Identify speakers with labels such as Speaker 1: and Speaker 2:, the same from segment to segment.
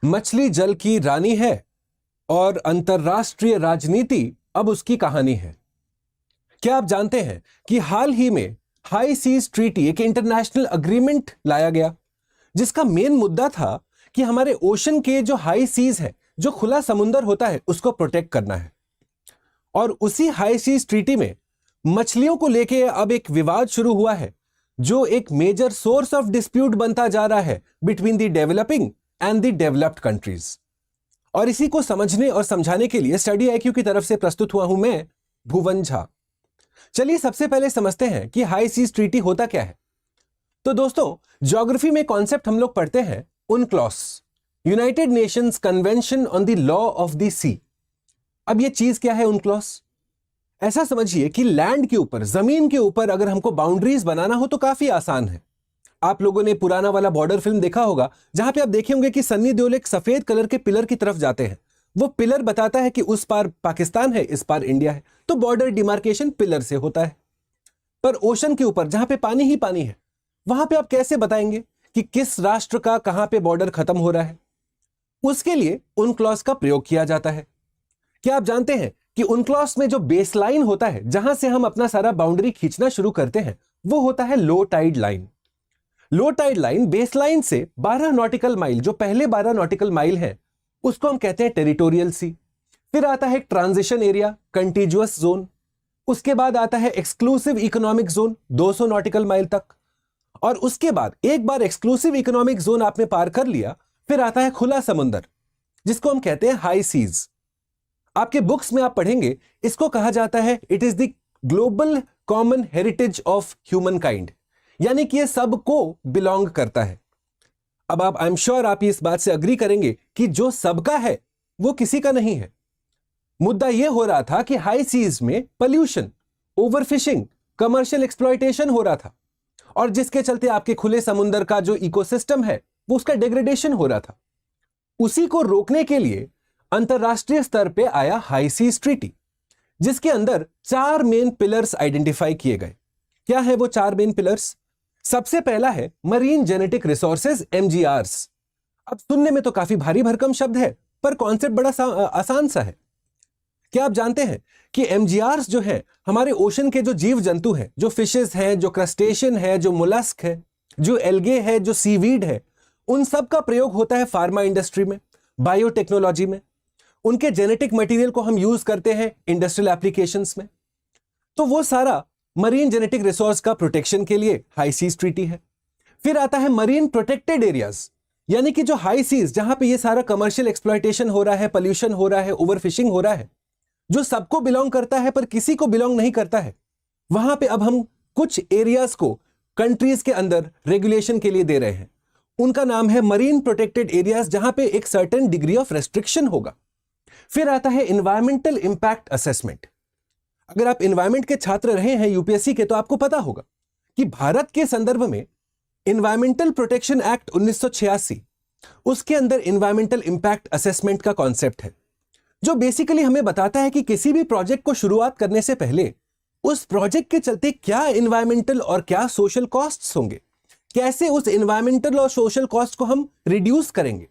Speaker 1: मछली जल की रानी है और अंतर्राष्ट्रीय राजनीति अब उसकी कहानी है। क्या आप जानते हैं कि हाल ही में हाई सीज ट्रीटी, एक इंटरनेशनल अग्रीमेंट लाया गया जिसका मेन मुद्दा था कि हमारे ओशन के जो हाई सीज है, जो खुला समुंदर होता है, उसको प्रोटेक्ट करना है। और उसी हाई सीज ट्रीटी में मछलियों को लेके अब एक विवाद शुरू हुआ है जो एक मेजर सोर्स ऑफ डिस्प्यूट बनता जा रहा है between the developing and the developed countries. और इसी को समझने और समझाने के लिए स्टडी IQ की तरफ से प्रस्तुत हुआ हूं मैं, भुवन झा। चलिए सबसे पहले समझते हैं कि हाई सीज ट्रीटी होता क्या है। तो दोस्तों, ज्योग्राफी में कॉन्सेप्ट हम लोग पढ़ते हैं UNCLOS, United Nations Convention on the Law of the Sea. अब ये चीज क्या है UNCLOS? ऐसा समझिए कि लैंड के ऊपर, जमीन के ऊपर अगर हमको बाउंड्रीज बनाना हो तो काफी आसान है। आप लोगों ने पुराना वाला बॉर्डर फिल्म देखा होगा जहां पे आप देखे होंगे कि सन्नी देओल एक सफेद कलर के पिलर की तरफ जाते हैं। वो पिलर बताता है कि उस पार पाकिस्तान है, इस पार इंडिया है। तो बॉर्डर डिमार्केशन पिलर से होता है। पर ओशन के ऊपर जहां पे पानी ही पानी है, वहां पे आप कैसे बताएंगे कि किस राष्ट्र का कहां पे बॉर्डर खत्म हो रहा है? उसके लिए UNCLOS का प्रयोग किया जाता है। क्या आप जानते हैं कि UNCLOS में जो बेसलाइन होता है, जहां से हम अपना सारा बाउंड्री खींचना शुरू करते हैं, वो होता है low tide line. Low tide line baseline से 12 नॉटिकल माइल, जो पहले 12 नॉटिकल माइल है, उसको हम कहते हैं टेरिटोरियल सी। फिर आता है ट्रांजिशन एरिया, कंटीजुअस जोन। उसके बाद आता है exclusive economic zone 200 nautical mile तक। और उसके बाद एक बार एक्सक्लूसिव इकोनॉमिक जोन आपने पार कर लिया, फिर आता है खुला समुंदर, जिसको हम कहते हैं हाई सीज। आपके बुक्स में आप पढ़ेंगे, इसको कहा जाता है it is the global common heritage of human kind, यानी कि ये सबको बिलोंग करता है। अब आप, आई एम श्योर आप इस बात से अग्री करेंगे कि जो सबका है वो किसी का नहीं है। मुद्दा यह हो रहा था कि हाई सीज में पोल्यूशन, ओवरफिशिंग, कमर्शियल एक्सप्लॉयटेशन हो रहा था, और जिसके चलते आपके खुले समुंदर का जो इकोसिस्टम है वो उसका डिग्रेडेशन हो रहा था। उसी को रोकने के लिए अंतरराष्ट्रीय स्तर पे आया हाई सीज ट्रीटी, जिसके अंदर 4 मेन पिलर्स आइडेंटिफाई किए गए। क्या है वो 4 मेन पिलर्स? सबसे पहला है मरीन जेनेटिक रिसोर्सेज, MGRs। अब सुनने में तो काफी भारी भरकम शब्द है, पर कॉन्सेप्ट बड़ा आसान सा है। क्या आप जानते हैं कि MGRs जो है हमारे ओशन के जो जीव जंतु हैं, जो फिशेस हैं, जो क्रस्टेशियन है, जो मोलस्क है, जो एल्गे है, जो सीवीड है, उन सब का प्रयोग होता है फार्मा इंडस्ट्री में, बायोटेक्नोलॉजी में। उनके जेनेटिक मटेरियल को हम यूज करते हैं इंडस्ट्रियल एप्लीकेशंस में। तो वो सारा मरीन जेनेटिक रिसोर्स का प्रोटेक्शन के लिए हाई सीज ट्रीटी है। फिर आता है मरीन प्रोटेक्टेड एरियाज, यानी कि जो हाई सीज, जहां पे ये सारा कमर्शियल एक्सप्लॉयटेशन हो रहा है, पोल्यूशन हो रहा है, ओवरफिशिंग हो रहा है, जो सबको बिलोंग करता है पर किसी को बिलोंग नहीं करता है, वहां पे अब हम कुछ एरियाज को कंट्रीज के अंदर रेगुलेशन के लिए दे रहे हैं। उनका नाम है मरीन प्रोटेक्टेड एरियाज, जहां पे एक सर्टेन डिग्री ऑफ रेस्ट्रिक्शन होगा। फिर आता है एनवायरमेंटल इंपैक्ट असेसमेंट। अगर आप एनवायरमेंट के छात्र रहे हैं UPSC के, तो आपको पता होगा कि भारत के संदर्भ में एनवायरमेंटल प्रोटेक्शन एक्ट 1986, उसके अंदर एनवायरमेंटल इंपैक्ट असेसमेंट का कॉन्सेप्ट है, जो बेसिकली हमें बताता है कि किसी भी प्रोजेक्ट को शुरुआत करने से पहले उस प्रोजेक्ट के चलते क्या एनवायरमेंटल और क्या सोशल कॉस्ट्स होंगे, कैसे उस एनवायरमेंटल और सोशल कॉस्ट को हम रिड्यूस करेंगे।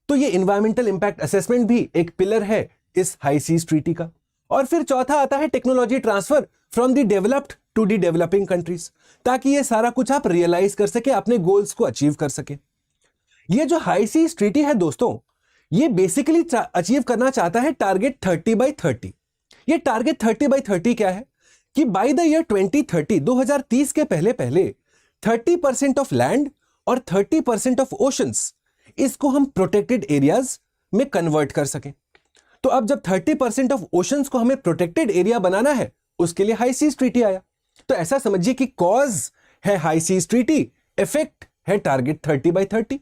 Speaker 1: तो ये एनवायरमेंटल इंपैक्ट असेसमेंट भी एक पिलर है इस हाई सीज ट्रीटी का। और फिर चौथा आता है technology transfer from the developed to the developing countries, ताकि ये सारा कुछ आप रियलाइज कर सके, अपने गोल्स को अचीव कर सके। ये जो हाई सीज ट्रीटी है दोस्तों, ये बेसिकली अचीव करना चाहता है टारगेट 30/30। ये टारगेट 30/30 क्या है कि बाय द ईयर 2030, 2030 के पहले पहले 30% ऑफ लैंड और 30% ऑफ ओशंस, इसको हम प्रोटेक्टेड एरियाज में कन्वर्ट कर सकें। तो अब जब 30% ऑफ ओशंस को हमें प्रोटेक्टेड एरिया बनाना है, उसके लिए हाई सीज ट्रीटी आया। तो ऐसा समझिए कि कॉज है हाई सीज ट्रीटी, इफेक्ट है टारगेट 30/30।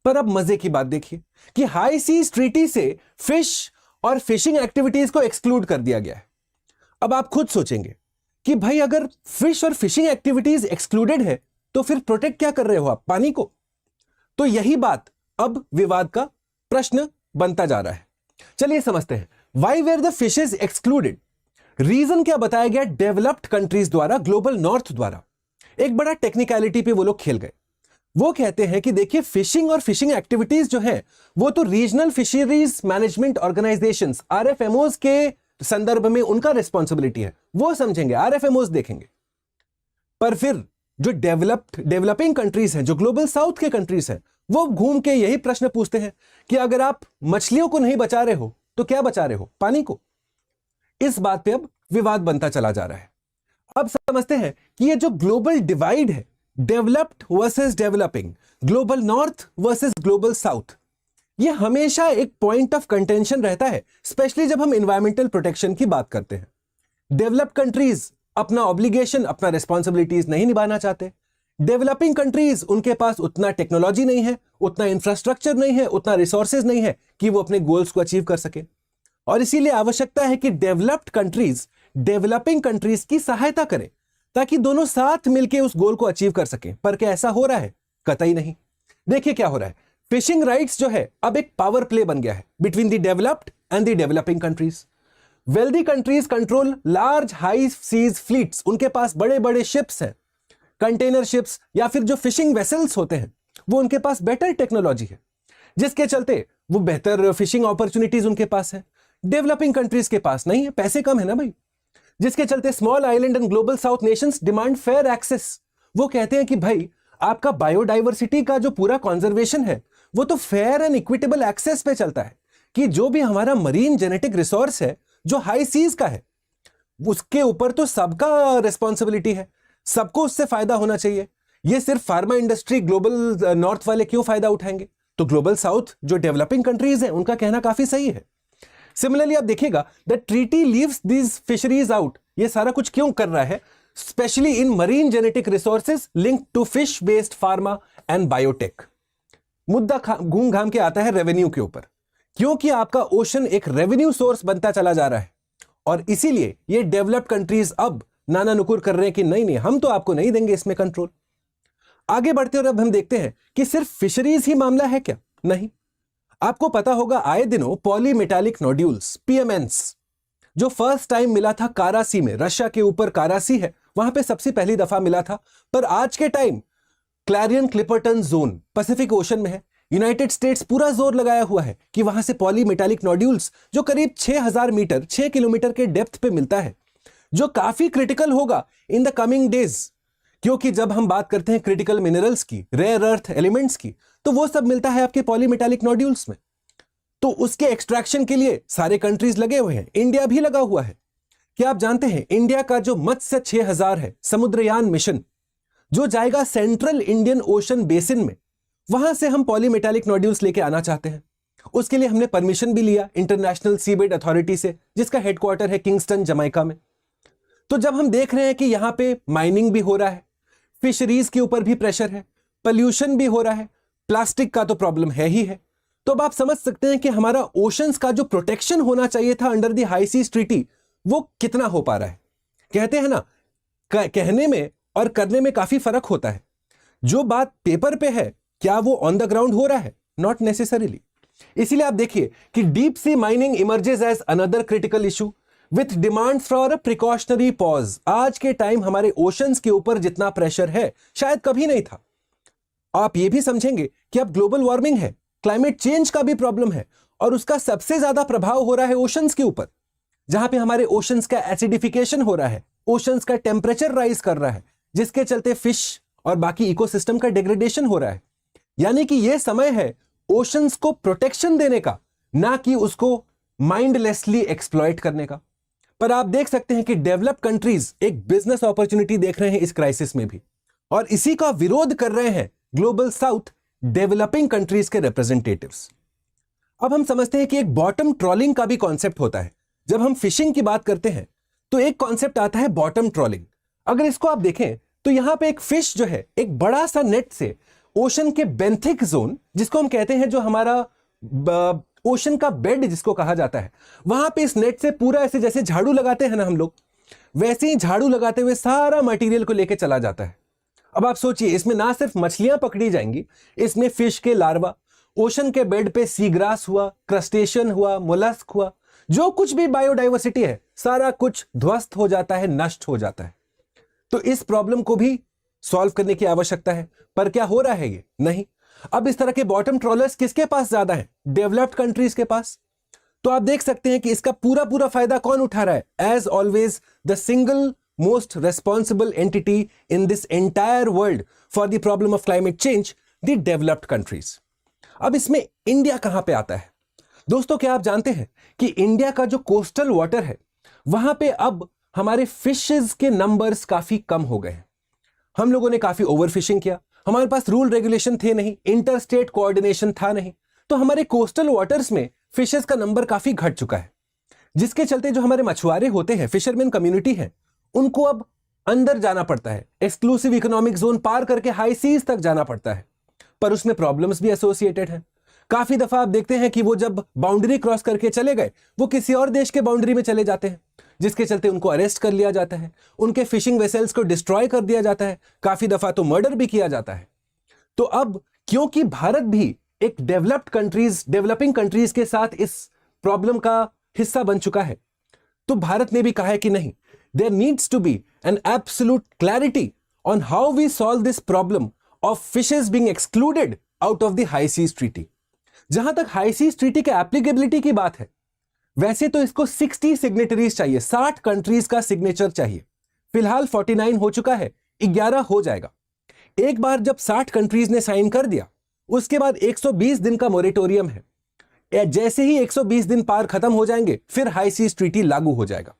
Speaker 1: पर अब मजे की बात देखिए कि हाई सीज ट्रीटी से फिश और फिशिंग एक्टिविटीज को एक्सक्लूड कर दिया गया है। अब आप खुद सोचेंगे कि भाई अगर फिश और फिशिंग एक्टिविटीज एक्सक्लूडेड है, तो फिर प्रोटेक्ट क्या कर रहे हो आप? पानी को। तो यही बात अब विवाद का प्रश्न बनता जा रहा है। चलिए समझते हैं, why were the fishes excluded. Reason क्या बताया गया डेवलप्ड कंट्रीज द्वारा, ग्लोबल नॉर्थ द्वारा। एक बड़ा टेक्निकलिटी पे वो लोग खेल गए। वो कहते हैं कि देखिए फिशिंग और फिशिंग एक्टिविटीज जो है वो तो रीजनल फिशरीज मैनेजमेंट ऑर्गेनाइजेशंस आरएफएमओज के संदर्भ में उनका रिस्पॉन्सिबिलिटी है, वो समझेंगे, आरएफएमओज देखेंगे। पर फिर जो डेवलपिंग कंट्रीज हैं, जो ग्लोबल साउथ के कंट्रीज हैं, वो घूम के यही प्रश्न पूछते हैं कि अगर आप मछलियों को नहीं बचा रहे हो तो क्या बचा रहे हो, पानी को। इस बात पे अब विवाद बनता चला जा रहा है। अब समझते हैं कि ये जो ग्लोबल डिवाइड है, developed versus developing, global north versus global south, ये हमेशा एक पॉइंट ऑफ कंटेंशन रहता है, स्पेशली जब हम एनवायरमेंटल प्रोटेक्शन की बात करते हैं। डेवलप्ड कंट्रीज अपना ऑब्लिगेशन, अपना रिस्पॉन्सिबिलिटीज नहीं निभाना चाहते। डेवलपिंग कंट्रीज, उनके पास उतना टेक्नोलॉजी नहीं है, उतना इंफ्रास्ट्रक्चर नहीं है, उतना रिसोर्सेज नहीं है कि वो अपने गोल्स को अचीव कर सके। और इसीलिए आवश्यकता है कि डेवलप्ड कंट्रीज डेवलपिंग कंट्रीज की सहायता करें ताकि दोनों साथ मिलकर उस गोल को अचीव कर सकें। पर क्या ऐसा हो रहा है? कतई नहीं। देखिए क्या हो रहा है, फिशिंग राइट्स जो है अब एक पावर प्ले बन गया है between the developed and the developing countries. Wealthy countries control large high seas fleets, उनके पास बड़े बड़े शिप्स हैं, कंटेनर शिप्स या फिर जो फिशिंग वेसल्स होते हैं, वो उनके पास बेटर टेक्नोलॉजी है, जिसके चलते वो बेहतर फिशिंग अपॉर्चुनिटीज उनके पास है। डेवलपिंग कंट्रीज के पास नहीं है, पैसे कम है ना भाई, जिसके चलते small island and global south nations demand fair access. वो कहते हैं कि भाई आपका बायोडाइवर्सिटी का जो पूरा कंजर्वेशन है वो तो फेयर एंड इक्विटेबल एक्सेस पे चलता है, कि जो भी हमारा मरीन जेनेटिक रिसोर्स है जो हाई सीज का है, उसके ऊपर तो सबका रिस्पॉन्सिबिलिटी है, सबको उससे फायदा होना चाहिए। ये सिर्फ फार्मा इंडस्ट्री ग्लोबल नॉर्थ वाले क्यों फायदा उठाएंगे? तो ग्लोबल साउथ जो डेवलपिंग कंट्रीज हैं उनका कहना काफी सही है। सिमिलरली आप देखिएगा the treaty leaves these fisheries out. ये सारा कुछ क्यों कर रहा है? Specially in marine genetic resources linked to fish based pharma and biotech. मुद्दा घूम घाम के आता है रेवेन्यू के ऊपर, क्योंकि आपका ओशन एक रेवेन्यू सोर्स बनता चला जा रहा है और इसीलिए ये डेवलप्ड कंट्रीज अब नाना नुकुर कर रहे हैं कि नहीं नहीं, हम तो आपको नहीं देंगे इसमें कंट्रोल। आगे बढ़ते और अब हम देखते हैं कि सिर्फ फिशरीज ही मामला है क्या? नहीं। आपको पता होगा आए दिनों पॉलीमेटालिक नोड्यूल्स पीएमएन्स जो फर्स्ट टाइम मिला था कारासी में, रशिया के ऊपर कारासी है, वहां पे सबसे पहली दफा मिला था। पर आज के time Clarion Clipperton zone Pacific ocean में है। यूनाइटेड स्टेट्स पूरा जोर लगाया हुआ है कि वहां से पॉलीमेटालिक नोड्यूल्स जो करीब 6000 मीटर 6 किलोमीटर के डेप्थ पे मिलता है, जो काफी क्रिटिकल होगा इन द कमिंग डेज। क्योंकि जब हम बात करते हैं क्रिटिकल मिनरल्स की, रेयर अर्थ एलिमेंट्स की, तो वो सब मिलता है आपके पॉलीमेटालिक नोड्यूल्स में। तो उसके एक्सट्रैक्शन के लिए सारे कंट्रीज लगे हुए हैं, इंडिया भी लगा हुआ है। क्या आप जानते हैं इंडिया का जो मत्स्य 6000 है समुद्रयान मिशन, जो जाएगा सेंट्रल इंडियन ओशन बेसिन में, वहां से हम पॉलीमेटालिक नोड्यूल्स लेके आना चाहते हैं। उसके लिए हमने परमिशन भी लिया इंटरनेशनल सीबेड अथॉरिटी से, जिसका हेडक्वार्टर है किंगस्टन जमैका में। तो जब हम देख रहे हैं कि यहां पे माइनिंग भी हो रहा है, फिशरीज के ऊपर भी प्रेशर है, पोल्यूशन भी हो रहा है, प्लास्टिक का तो प्रॉब्लम है ही है, तो अब आप समझ सकते हैं कि हमारा ओशंस का जो प्रोटेक्शन होना चाहिए था under the high seas treaty, वो कितना हो पा रहा है। कहते हैं ना, कहने में और करने में काफी फर्क होता है। जो बात पेपर पे है क्या वो ऑन द ग्राउंड हो रहा है? Not necessarily. इसीलिए आप देखिए कि deep sea mining emerges as another critical issue with demand for a precautionary pause. आज के टाइम हमारे ओशंस के ऊपर जितना प्रेशर है शायद कभी नहीं था। आप ये भी समझेंगे कि अब ग्लोबल वार्मिंग है, क्लाइमेट चेंज का भी प्रॉब्लम है और उसका सबसे ज्यादा प्रभाव हो रहा है ओशंस के ऊपर, जहां पे हमारे ओशंस का एसिडिफिकेशन हो रहा है, ओशंस का टेम्परेचर राइज कर रहा है, जिसके चलते फिश और बाकी इकोसिस्टम का डिग्रेडेशन हो रहा है। यानी कि यह समय है ओशंस को प्रोटेक्शन देने का, ना कि उसको माइंडलेसली एक्सप्लॉइट करने का। पर आप देख सकते हैं कि डेवलप्ड कंट्रीज एक बिजनेस अपॉर्चुनिटी देख रहे हैं इस क्राइसिस में भी, और इसी का विरोध कर रहे हैं ग्लोबल साउथ डेवलपिंग कंट्रीज के रिप्रेजेंटेटिव्स। अब हम समझते हैं कि एक बॉटम ट्रॉलिंग का भी कॉन्सेप्ट होता है। जब हम फिशिंग की बात करते हैं तो एक कॉन्सेप्ट आता है बॉटम ट्रॉलिंग। अगर इसको आप देखें तो यहां पे एक फिश जो है एक बड़ा सा नेट से ओशन के बेंथिक जोन, जिसको हम कहते हैं जो हमारा ओशन का बेड जिसको कहा जाता है, वहां पे इस नेट से पूरा ऐसे जैसे झाड़ू लगाते हैं ना हम लोग, वैसे ही झाड़ू लगाते हुए सारा मटेरियल को लेके चला जाता है। अब आप सोचिए, इसमें ना सिर्फ मछलियां पकड़ी जाएंगी, इसमें फिश के लार्वा, ओशन के बेड पे सी ग्रास हुआ, क्रस्टेशियन हुआ, मोलस्क हुआ, जो कुछ भी बायोडाइवर्सिटी है सारा कुछ ध्वस्त हो जाता है, नष्ट हो जाता है। तो इस प्रॉब्लम को भी सॉल्व करने की आवश्यकता है, पर क्या हो रहा है ये? नहीं। अब इस तरह के बॉटम ट्रॉलर्स किसके पास ज्यादा है? डेवलप्ड कंट्रीज के पास। तो आप देख सकते हैं कि इसका पूरा पूरा फायदा कौन उठा रहा है? As always the single most responsible entity in this entire world for the problem of climate change, the developed countries. अब इसमें इंडिया कहां पे आता है? दोस्तों, क्या आप जानते हैं कि इंडिया का जो कोस्टल वाटर है वहां पे अब हमारे फिशेस के नंबर्स काफी कम हो गए हैं। हम लोगों ने काफी ओवरफिशिंग किया, हमारे पास रूल रेगुलेशन थे नहीं, इंटर स्टेट कोऑर्डिनेशन था नहीं, तो हमारे कोस्टल वाटर्स में फिशेस का नंबर काफी घट चुका है, जिसके चलते जो हमारे मछुआरे होते हैं, फिशरमैन कम्युनिटी है, उनको अब अंदर जाना पड़ता है, एक्सक्लूसिव इकोनॉमिक जोन पार करके हाई सीज तक जाना पड़ता है। पर उसमें प्रॉब्लम्स भी एसोसिएटेड हैं। काफी दफा आप देखते हैं कि वो जब बाउंड्री क्रॉस करके चले गए, वो किसी और देश के बाउंड्री में चले जाते हैं, जिसके चलते उनको अरेस्ट कर लिया जाता है, उनके फिशिंग वेसल्स को डिस्ट्रॉय कर दिया जाता है, काफी दफा तो मर्डर भी किया जाता है। तो अब क्योंकि भारत भी एक डेवलपिंग कंट्रीज के साथ इस प्रॉब्लम का हिस्सा बन चुका है, तो भारत ने भी कहा है कि नहीं, there needs to be an absolute clarity on how we solve this problem of fishes being excluded out of the high seas treaty. जहां तक हाई सीज ट्रीटी के एप्लीकेबिलिटी की बात है, वैसे तो इसको 60 सिग्नेटरीज चाहिए, 60 कंट्रीज का सिग्नेचर चाहिए। फिलहाल 49 हो चुका है, 11 हो जाएगा। एक बार जब 60 कंट्रीज ने साइन कर दिया, उसके बाद 120 दिन का मोरेटोरियम है। जैसे ही 120 दिन पार खत्म हो जाएंगे, फिर हाई सीज ट्रीटी लागू हो जाएगा।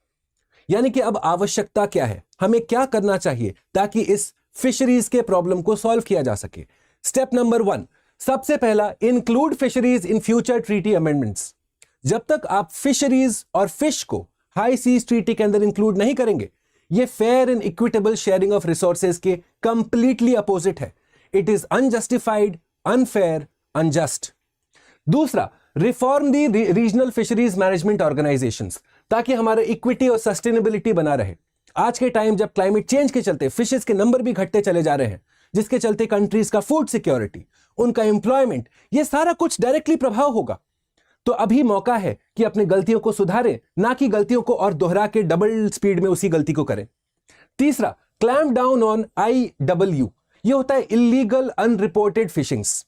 Speaker 1: यानी कि अब आवश्यकता क्या है, हमें क्या करना चाहिए ताकि इस फिशरीज के प्रॉब्लम को सॉल्व किया जा सके? स्टेप नंबर 1, सबसे पहला, include fisheries in future treaty amendments. जब तक आप फिशरीज और फिश को हाई सीज ट्रीटी के अंदर इंक्लूड नहीं करेंगे, ये fair and equitable sharing of resources के कंप्लीटली अपोजिट है। It is unjustified, unfair, unjust. दूसरा, रिफॉर्म दी रीजनल फिशरीज मैनेजमेंट ऑर्गेनाइजेशंस, ताकि हमारा इक्विटी और सस्टेनेबिलिटी बना रहे। आज के टाइम जब क्लाइमेट चेंज के चलते फिशेस के नंबर भी घटते चले जा रहे हैं, जिसके चलते कंट्रीज का फूड सिक्योरिटी, उनका एम्प्लॉयमेंट, ये सारा कुछ डायरेक्टली प्रभाव होगा। तो अभी मौका है कि अपनी गलतियों को सुधारें, ना कि गलतियों को और दोहरा के डबल स्पीड में उसी गलती को करें। तीसरा, क्लैम्प डाउन ऑन IWU, ये होता है illegal unreported fishings.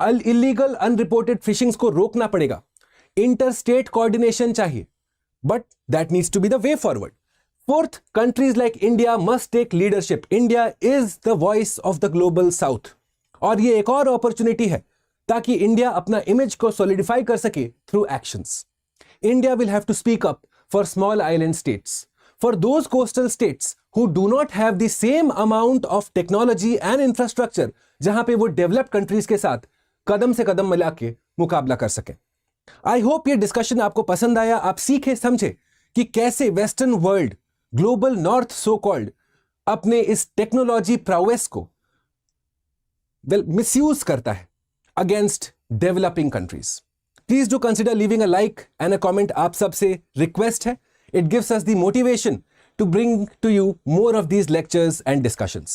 Speaker 1: Illegal unreported fishings को रोकना पड़ेगा। इंटर स्टेट कोऑर्डिनेशन चाहिए, but that needs to be the way forward. Fourth, countries like India must take leadership. India is the voice of the global south, और ये एक और opportunity है ताकि इंडिया अपना इमेज को सॉलिडिफाई कर सके through actions. India will have to speak up for small island states, for those coastal states who do not have the same amount of technology and infrastructure, जहां पे वो developed countries के साथ कदम से कदम मिला के मुकाबला कर सके। आई होप ये डिस्कशन आपको पसंद आया, आप सीखे समझे कि कैसे western world, global north so called, अपने इस टेक्नोलॉजी प्रावेस को मिसयूज करता है against developing countries. Please do consider leaving a like and a comment. आप सबसे रिक्वेस्ट है, it gives us the motivation to bring to you more of these lectures and discussions.